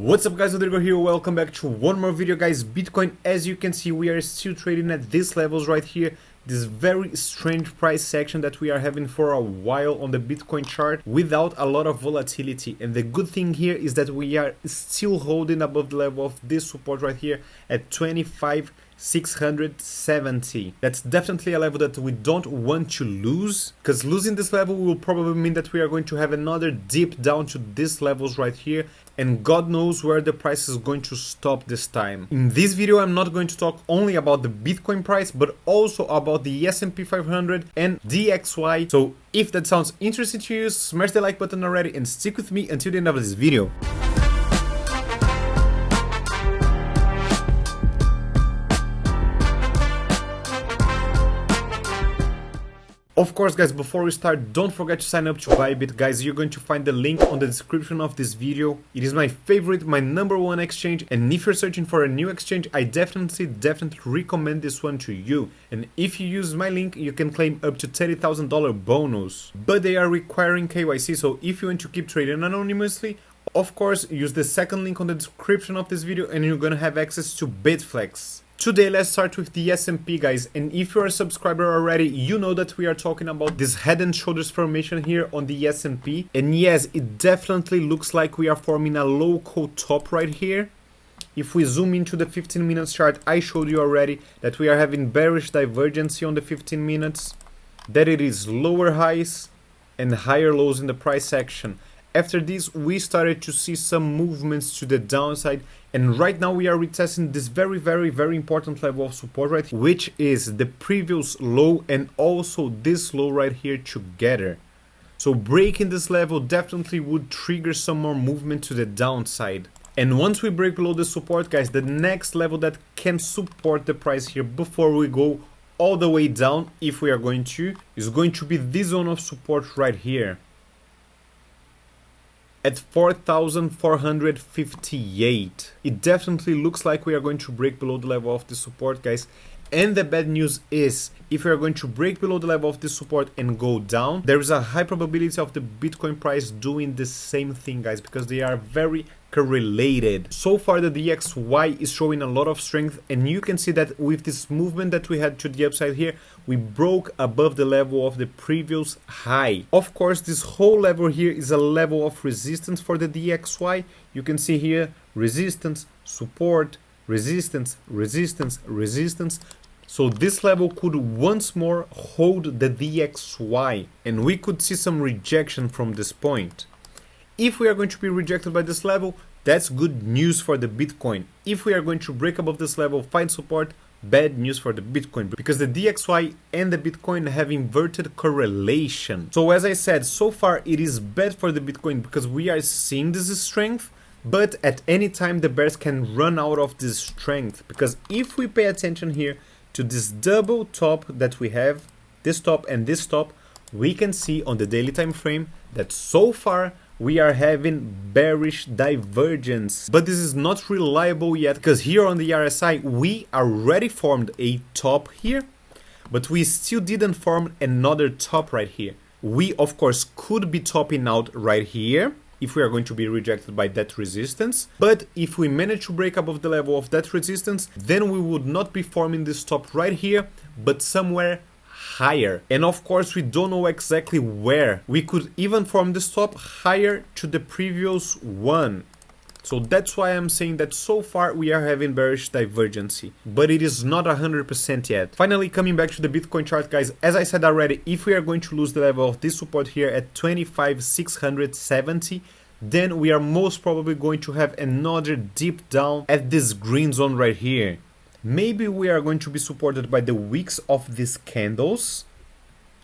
What's up guys, Rodrigo here, welcome back to one more video guys. Bitcoin, as you can see, we are still trading at these levels right here. This very strange price section that we are having for a while on the Bitcoin chart without a lot of volatility. And the good thing here is that we are still holding above the level of this support right here at 25,670. That's definitely a level that we don't want to lose, because losing this level will probably mean that we are going to have another dip down to these levels right here, and God knows where the price is going to stop this time. In this video, I'm not going to talk only about the Bitcoin price, but also about the SP500 and DXY. So if that sounds interesting to you, smash the like button already and stick with me until the end of this video. Of course guys, before we start, don't forget to sign up to Bybit guys. You're going to find the link on the description of this video. It is my favorite, my #1 exchange, and if you're searching for a new exchange, I definitely recommend this one to you. And if you use my link, you can claim up to $30,000 bonus. But they are requiring KYC, so if you want to keep trading anonymously, of course use the second link on the description of this video and you're gonna have access to Bitflex. Today, let's start with the S&P guys, and if you're a subscriber already, you know that we are talking about this head and shoulders formation here on the S&P. And yes, it definitely looks like we are forming a local top right here. If we zoom into the 15 minutes chart, I showed you already that we are having bearish divergence on the 15 minutes, that it is lower highs and higher lows in the price action. After this, we started to see some movements to the downside, and right now we are retesting this very important level of support right here, which is the previous low and also this low right here together. So breaking this level definitely would trigger some more movement to the downside. And once we break below the support guys, the next level that can support the price here before we go all the way down, if we are going to, is going to be this zone of support right here at 4,458. It definitely looks like we are going to break below the level of the support guys. And the bad news is, if we are going to break below the level of the support and go down, there is a high probability of the Bitcoin price doing the same thing guys, because they are very correlated. So far the DXY is showing a lot of strength, and you can see that with this movement that we had to the upside here, we broke above the level of the previous high. Of course, this whole level here is a level of resistance for the DXY. You can see here resistance, support, resistance, resistance, resistance. So this level could once more hold the DXY, and we could see some rejection from this point. If we are going to be rejected by this level, that's good news for the Bitcoin. If we are going to break above this level, find support, bad news for the Bitcoin, because the DXY and the Bitcoin have inverted correlation. So as I said, so far it is bad for the Bitcoin because we are seeing this strength, but at any time the bears can run out of this strength, because if we pay attention here to this double top that we have, this top and this top, we can see on the daily time frame that so far we are having bearish divergence. But this is not reliable yet, because here on the RSI we already formed a top here, but we still didn't form another top right here. We of course could be topping out right here if we are going to be rejected by that resistance, but if we manage to break above the level of that resistance, then we would not be forming this top right here, but somewhere higher. And of course we don't know exactly where. We could even form this top higher to the previous one. So that's why I'm saying that so far we are having bearish divergence, but it is not 100% yet. Finally, coming back to the Bitcoin chart guys, as I said already, if we are going to lose the level of this support here at 25,670, then we are most probably going to have another dip down at this green zone right here. Maybe we are going to be supported by the wicks of these candles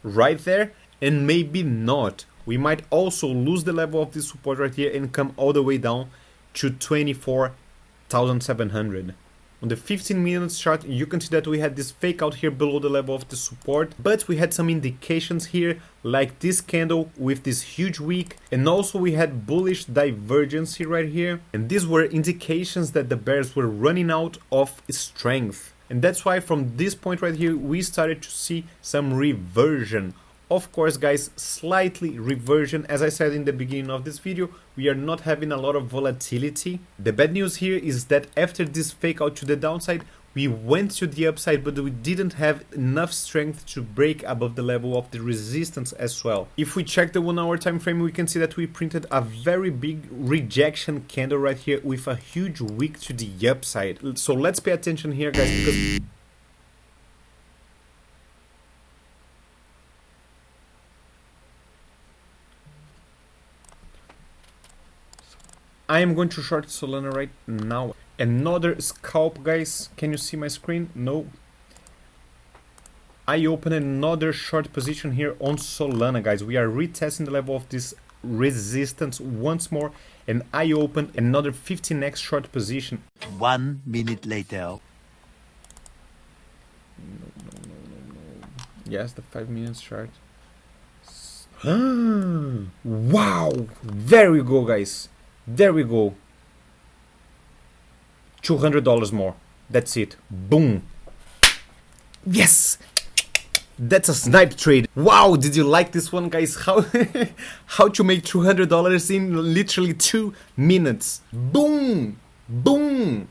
right there, and maybe not. We might also lose the level of this support right here and come all the way down to 24,700. On the 15 minutes chart, you can see that we had this fake out here below the level of the support, but we had some indications here like this candle with this huge wick, and also we had bullish divergence right here, and these were indications that the bears were running out of strength. And that's why from this point right here we started to see some reversion Of course, guys, slightly reversion. As I said in the beginning of this video, we are not having a lot of volatility. The bad news here is that after this fake out to the downside, we went to the upside, but we didn't have enough strength to break above the level of the resistance as well. If we check the 1 hour time frame, we can see that we printed a very big rejection candle right here with a huge wick to the upside. So let's pay attention here, guys, because I am going to short Solana right now. Another scalp, guys. Can you see my screen? No. I open another short position here on Solana, guys. We are retesting the level of this resistance once more, and I open another 15x short position. 1 minute later. No. Yes, the 5 minutes short. Wow! There we go, guys. There we go. $200 more. That's it. Boom. Yes! That's a snipe trade. Wow, did you like this one, guys? How to make $200 in literally 2 minutes. Boom! Boom!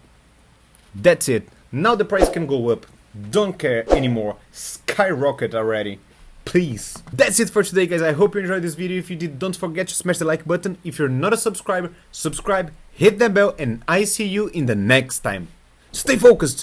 That's it. Now the price can go up. Don't care anymore. Skyrocket already. Please. That's it for today, guys. I hope you enjoyed this video. If you did, don't forget to smash the like button. If you're not a subscriber, subscribe, hit that bell, and I see you in the next time. Stay focused.